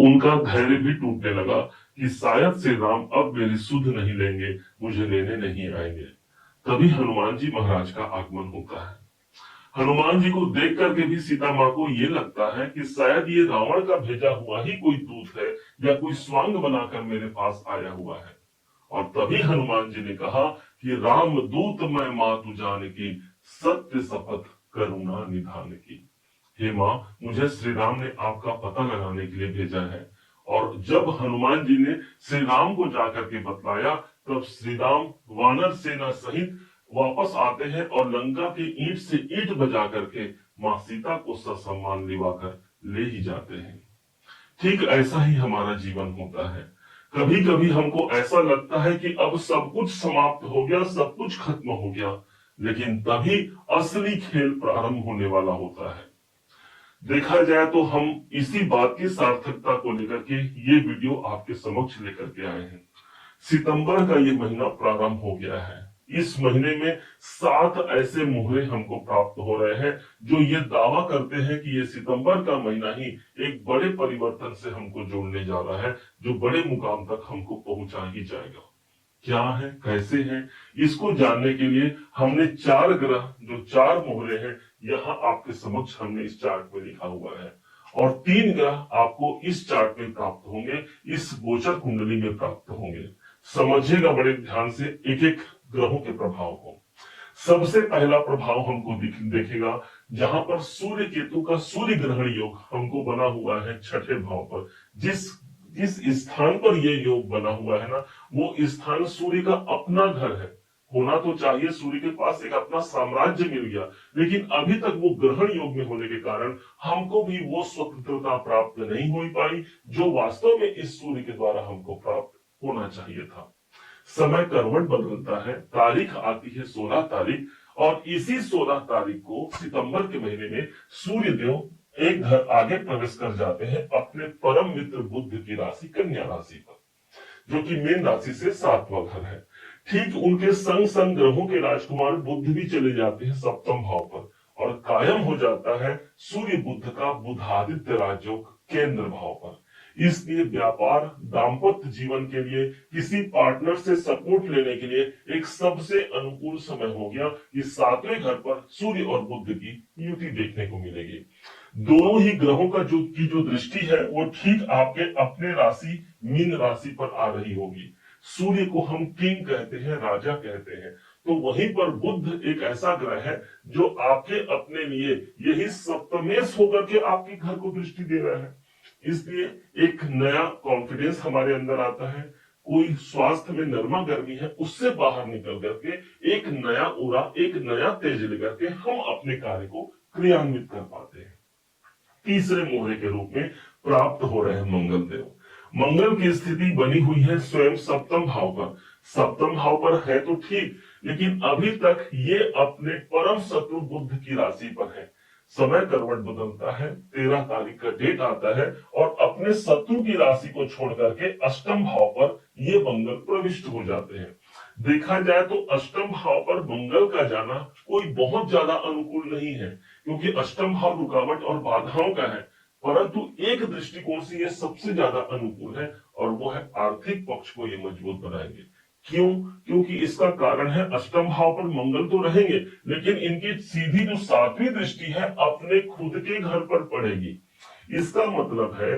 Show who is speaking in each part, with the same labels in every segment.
Speaker 1: उनका धैर्य भी टूटने लगा कि शायद श्री राम अब मेरी सुध नहीं लेंगे, मुझे लेने नहीं आएंगे। तभी हनुमान जी महाराज का आगमन होता है। हनुमान जी को देख करके भी सीता माँ को ये लगता है कि शायद ये रावण का भेजा हुआ ही कोई दूत है या कोई स्वांग बनाकर मेरे पास आया हुआ है। और तभी हनुमान जी ने कहा कि राम दूत मैं मातु जान की, सत्य शपथ करुणा निधान की। हे माँ, मुझे श्री राम ने आपका पता लगाने के लिए भेजा है। और जब हनुमान जी ने श्री राम को जाकर के बतलाया, तब श्री राम वानर सेना सहित वापस आते हैं और लंका के ईंट से ईंट बजा करके माँ सीता को ससम्मान लिवाकर ले ही जाते हैं। ठीक ऐसा ही हमारा जीवन होता है। कभी कभी हमको ऐसा लगता है कि अब सब कुछ समाप्त हो गया, सब कुछ खत्म हो गया, लेकिन तभी असली खेल प्रारंभ होने वाला होता है। देखा जाए तो हम इसी बात की सार्थकता को लेकर के ये वीडियो आपके समक्ष लेकर के आए हैं। सितंबर का ये महीना प्रारंभ हो गया है। इस महीने में 7 ऐसे मोहरे हमको प्राप्त हो रहे हैं जो ये दावा करते हैं कि ये सितंबर का महीना ही एक बड़े परिवर्तन से हमको जोड़ने जा रहा है, जो बड़े मुकाम तक हमको पहुंचा ही जाएगा। क्या है, कैसे है, इसको जानने के लिए हमने 4 ग्रह, जो 4 मोहरे हैं, यहाँ आपके समक्ष हमने इस चार्ट में लिखा हुआ है। और 3 ग्रह आपको इस चार्ट में प्राप्त होंगे, इस गोचर कुंडली में प्राप्त होंगे। समझिएगा बड़े ध्यान से एक एक ग्रहों के प्रभाव को। सबसे पहला प्रभाव हमको देखेगा जहां पर सूर्य केतु का सूर्य ग्रहण योग हमको बना हुआ है 6ठे भाव पर। जिस स्थान पर ये योग बना हुआ है ना, वो स्थान सूर्य का अपना घर है। होना तो चाहिए सूर्य के पास एक अपना साम्राज्य मिल गया, लेकिन अभी तक वो ग्रहण योग में होने के कारण हमको भी वो स्वतंत्रता प्राप्त नहीं हो पाई जो वास्तव में इस सूर्य के द्वारा हमको प्राप्त होना चाहिए था। समय करवट बदलता है, तारीख आती है 16 तारीख, और इसी 16 तारीख को सितंबर के महीने में सूर्य देव एक घर आगे प्रवेश कर जाते हैं अपने परम मित्र बुध की राशि कन्या राशि पर, जो कि मीन राशि से 7वां घर है। ठीक उनके संग संग ग्रहों के राजकुमार बुध भी चले जाते हैं 7वें भाव पर, और कायम हो जाता है सूर्य बुध का बुधादित्य राजयोग केंद्र भाव पर। इसलिए व्यापार, दाम्पत्य जीवन के लिए, किसी पार्टनर से सपोर्ट लेने के लिए एक सबसे अनुकूल समय हो गया कि 7वें घर पर सूर्य और बुध की युति देखने को मिलेगी। दोनों ही ग्रहों का जो दृष्टि है वो ठीक आपके अपने राशि मीन राशि पर आ रही होगी। सूर्य को हम किंग कहते हैं, राजा कहते हैं, तो वहीं पर बुध एक ऐसा ग्रह है जो आपके अपने लिए यही सप्तमेश होकर के आपके घर को दृष्टि दे रहा है। इसलिए एक नया कॉन्फिडेंस हमारे अंदर आता है। कोई स्वास्थ्य में नरमा गर्मी है, उससे बाहर निकल करके एक नया उरा, एक नया तेज लेकर के हम अपने कार्य को क्रियान्वित कर पाते हैं। तीसरे मोहरे के रूप में प्राप्त हो रहे हैं मंगल देव। मंगल की स्थिति बनी हुई है स्वयं 7वें भाव पर। 7वें भाव पर है तो ठीक, लेकिन अभी तक ये अपने परम शत्रु बुध की राशि पर है। समय करवट बदलता है, 13 तारीख का डेट आता है, और अपने शत्रु की राशि को छोड़ करके 8वें भाव पर ये मंगल प्रविष्ट हो जाते हैं। देखा जाए तो 8वें भाव पर मंगल का जाना कोई बहुत ज्यादा अनुकूल नहीं है, क्योंकि 8वां भाव रुकावट और बाधाओं का है, परंतु एक दृष्टिकोण से यह सबसे ज्यादा अनुकूल है, और वो है आर्थिक पक्ष को ये मजबूत बनाएंगे। क्यों? क्योंकि इसका कारण है 8वें भाव पर मंगल तो रहेंगे, लेकिन इनकी सीधी जो 7वीं दृष्टि है अपने खुद के घर पर पड़ेगी। इसका मतलब है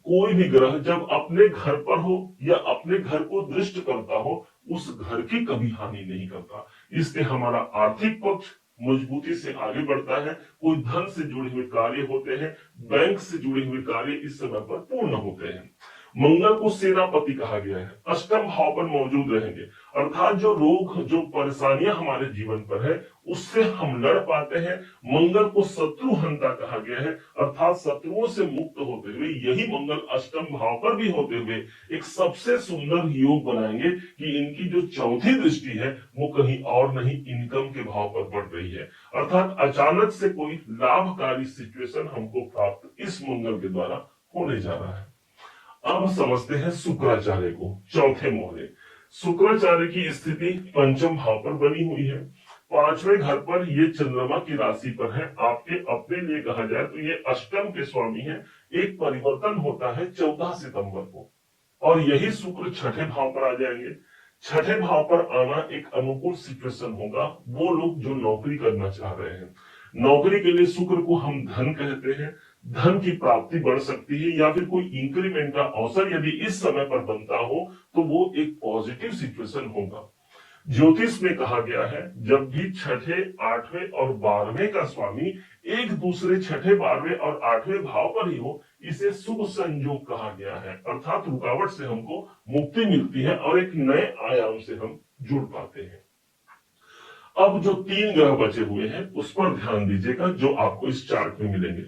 Speaker 1: कोई भी ग्रह जब अपने घर पर हो या अपने घर को दृष्ट करता हो, उस घर की कभी हानि नहीं करता। इससे हमारा आर्थिक पक्ष मजबूती से आगे बढ़ता है। कोई धन से जुड़े हुए कार्य होते हैं, बैंक से जुड़े हुए कार्य इस समय पर पूर्ण होते हैं। मंगल को सेनापति कहा गया है, 8वें भाव पर मौजूद रहेंगे, अर्थात जो रोग, जो परेशानियां हमारे जीवन पर है उससे हम लड़ पाते हैं। मंगल को शत्रुहंता कहा गया है, अर्थात शत्रुओं से मुक्त होते हुए यही मंगल 8वें भाव पर भी होते हुए एक सबसे सुंदर योग बनाएंगे कि इनकी जो 4थी दृष्टि है वो कहीं और नहीं, इनकम के भाव पर पड़ रही है, अर्थात अचानक से कोई लाभकारी सिचुएशन हमको प्राप्त इस मंगल के द्वारा होने जा रहा है। अब समझते हैं शुक्राचार्य को, 4थे मोहरे। शुक्राचार्य की स्थिति 5वें भाव पर बनी हुई है। 5वें घर पर ये चंद्रमा की राशि पर है। आपके अपने लिए कहा जाए तो ये अष्टम के स्वामी है, एक परिवर्तन होता है 14 सितंबर को, और यही शुक्र छठे भाव पर आ जाएंगे। छठे भाव पर आना एक अनुकूल सिचुएशन होगा। वो लोग जो नौकरी करना चाह रहे हैं, नौकरी के लिए शुक्र को हम धन कहते हैं, धन की प्राप्ति बढ़ सकती है, या फिर कोई इंक्रीमेंट का अवसर यदि इस समय पर बनता हो तो वो एक पॉजिटिव सिचुएशन होगा। ज्योतिष में कहा गया है, जब भी छठे, आठवें और 12वें का स्वामी एक दूसरे छठे, 12वें और 8वें भाव पर ही हो, इसे शुभ संयोग कहा गया है। अर्थात रुकावट से हमको मुक्ति मिलती है और एक नए आयाम से हम जुड़ पाते हैं। अब जो 3 ग्रह बचे हुए हैं उस पर ध्यान दीजिएगा, जो आपको इस चार्ट में मिलेंगे।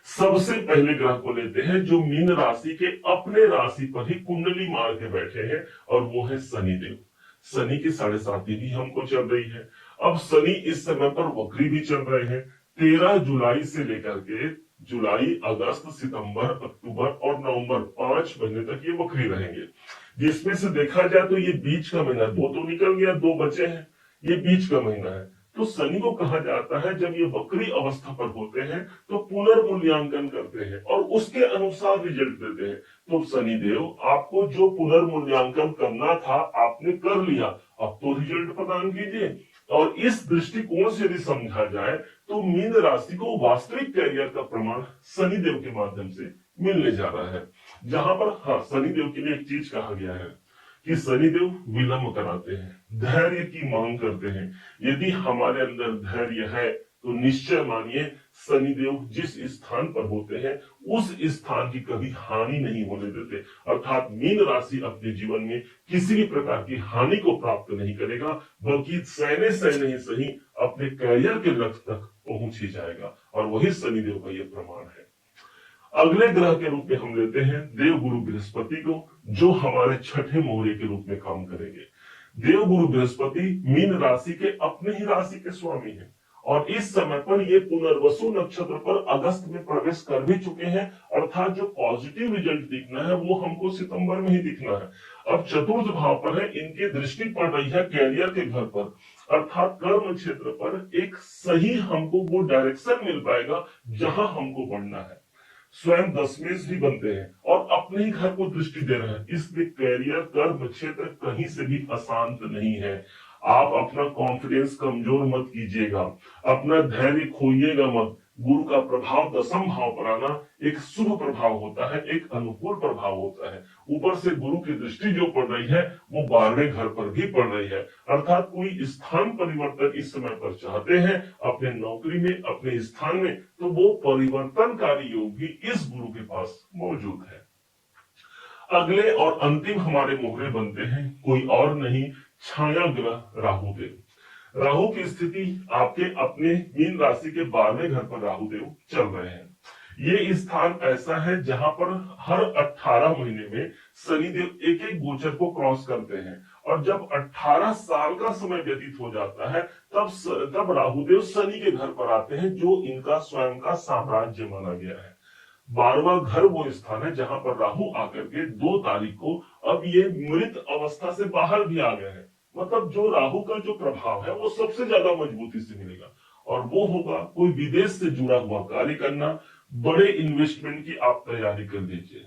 Speaker 1: सबसे पहले ग्रह को लेते हैं जो मीन राशि के अपने राशि पर ही कुंडली मार के बैठे हैं, और वो है शनिदेव। शनि की 7.5 भी हमको चल रही है। अब शनि इस समय पर वक्री भी चल रहे हैं। 13 जुलाई से लेकर के जुलाई, अगस्त, सितंबर, अक्टूबर और नवंबर 5 महीने तक ये वक्री रहेंगे, जिसमें से देखा जाए तो ये बीच का महीना 2 तो निकल गया, 2 बचे हैं, ये बीच का महीना है। तो शनि को कहा जाता है जब ये वक्री अवस्था पर होते हैं तो पुनर्मूल्यांकन करते हैं और उसके अनुसार रिजल्ट देते हैं। तो शनिदेव आपको जो पुनर्मूल्यांकन करना था आपने कर लिया, अब तो रिजल्ट प्रदान कीजिए। और इस दृष्टिकोण से यदि समझा जाए तो मीन राशि को वास्तविक कैरियर का प्रमाण शनिदेव के माध्यम से मिलने जा रहा है। जहां पर हाँ, शनिदेव के लिए एक चीज कहा गया है कि शनिदेव विलंब कराते हैं, धैर्य की मांग करते हैं। यदि हमारे अंदर धैर्य है तो निश्चय मानिए शनिदेव जिस स्थान पर होते हैं उस स्थान की कभी हानि नहीं होने देते। अर्थात मीन राशि अपने जीवन में किसी भी प्रकार की हानि को प्राप्त नहीं करेगा, बल्कि सहने सहने ही सही अपने कैरियर के लक्ष्य तक पहुंच ही जाएगा, और वही शनिदेव का यह प्रमाण है। अगले ग्रह के रूप में हम लेते हैं देव गुरु बृहस्पति को, जो हमारे छठे मोहरे के रूप में काम करेंगे। देव गुरु बृहस्पति मीन राशि के अपने ही राशि के स्वामी हैं, और इस समय पर ये पुनर्वसु नक्षत्र पर अगस्त में प्रवेश कर भी चुके हैं। अर्थात जो पॉजिटिव रिजल्ट दिखना है वो हमको सितंबर में ही दिखना है। अब चतुर्थ भाव पर है, इनकी दृष्टि पड़ रही है कैरियर के घर पर, अर्थात कर्म क्षेत्र पर एक सही हमको वो डायरेक्शन मिल पाएगा जहां हमको बढ़ना है। स्वयं दशमेश भी बनते हैं और अपने ही घर को दृष्टि दे रहे हैं, इसलिए कैरियर, कर्म क्षेत्र कहीं से भी अशांत नहीं है। आप अपना कॉन्फिडेंस कमजोर मत कीजिएगा, अपना धैर्य खोइएगा मत। गुरु का प्रभाव दशम भाव पर आना एक शुभ प्रभाव होता है, एक अनुकूल प्रभाव होता है। ऊपर से गुरु की दृष्टि जो पड़ रही है वो 12वें घर पर भी पड़ रही है। अर्थात कोई स्थान परिवर्तन इस समय पर चाहते हैं अपने नौकरी में, अपने स्थान में, तो वो परिवर्तनकारी योग भी इस गुरु के पास मौजूद है। अगले और अंतिम हमारे मोहरे बनते हैं कोई और नहीं, छाया ग्रह राहु देव। राहु की स्थिति आपके अपने मीन राशि के 12वें घर पर राहु देव चल रहे हैं। ये स्थान ऐसा है जहां पर हर 18 महीने में शनिदेव एक एक गोचर को क्रॉस करते हैं, और जब 18 साल का समय व्यतीत हो जाता है तब राहुदेव शनि के घर पर आते हैं, जो इनका स्वयं का साम्राज्य माना गया है। 12वां घर वो स्थान है जहां पर राहु आकर के 2 तारीख को अब ये मृत अवस्था से बाहर भी आ गए हैं। मतलब जो राहु का जो प्रभाव है वो सबसे ज्यादा मजबूती से मिलेगा, और वो होगा कोई विदेश से जुड़ा हुआ कार्य करना, बड़े इन्वेस्टमेंट की आप तैयारी कर दीजिए,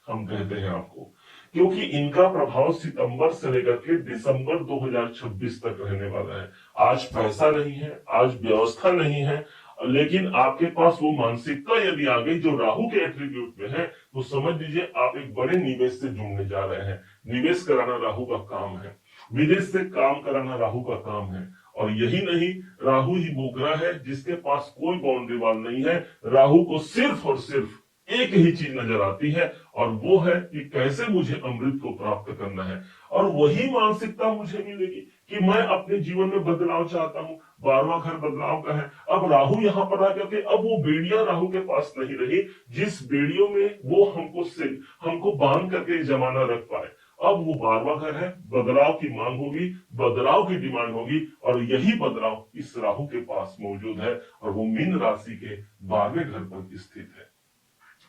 Speaker 1: हम कहते हैं आपको, क्योंकि इनका प्रभाव सितंबर से लेकर के दिसंबर 2026 तक रहने वाला है। आज पैसा नहीं है, आज व्यवस्था नहीं है, लेकिन आपके पास वो मानसिकता यदि आ गई जो राहु के एट्रीब्यूट में है, तो समझ लीजिए आप एक बड़े निवेश से जुड़ने जा रहे हैं। निवेश कराना राहु का काम है, विदेश से काम कराना राहु का काम है। और यही नहीं, राहु ही वो ग्रह है जिसके पास कोई बाउंड्री वॉल नहीं है। राहु को सिर्फ और सिर्फ एक ही चीज नजर आती है, और वो है कि कैसे मुझे अमृत को प्राप्त करना है। और वही मानसिकता मुझे मिलेगी कि मैं अपने जीवन में बदलाव चाहता हूं। 12वां घर बदलाव का है। अब राहु यहाँ पर आकर के अब वो बेड़ियां राहु के पास नहीं रही, जिस बेड़ियों में वो हमको बांध करके जमाना रख पाए। अब वो 12वां घर है, बदलाव की मांग होगी, बदलाव की डिमांड होगी, और यही बदलाव इस राहु के पास मौजूद है, और वो मीन राशि के 12वें घर पर स्थित है।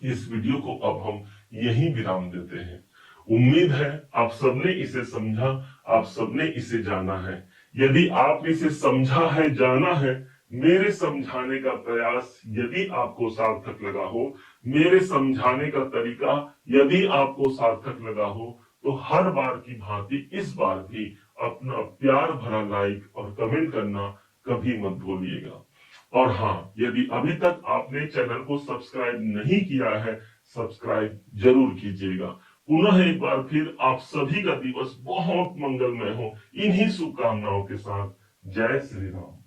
Speaker 1: इस वीडियो को अब हम यहीं विराम देते हैं। उम्मीद है आप सबने इसे समझा, आप सबने इसे जाना है। यदि आपने इसे समझा है, जाना है, मेरे समझाने का प्रयास यदि आपको सार्थक लगा हो, मेरे समझाने का तरीका यदि आपको सार्थक लगा हो तो हर बार की भांति इस बार भी अपना प्यार भरा लाइक और कमेंट करना कभी मत भूलिएगा। और हाँ, यदि अभी तक आपने चैनल को सब्सक्राइब नहीं किया है, सब्सक्राइब जरूर कीजिएगा। पुनः एक बार फिर आप सभी का दिवस बहुत मंगलमय हो, इन्हीं शुभकामनाओं के साथ। जय श्री राम।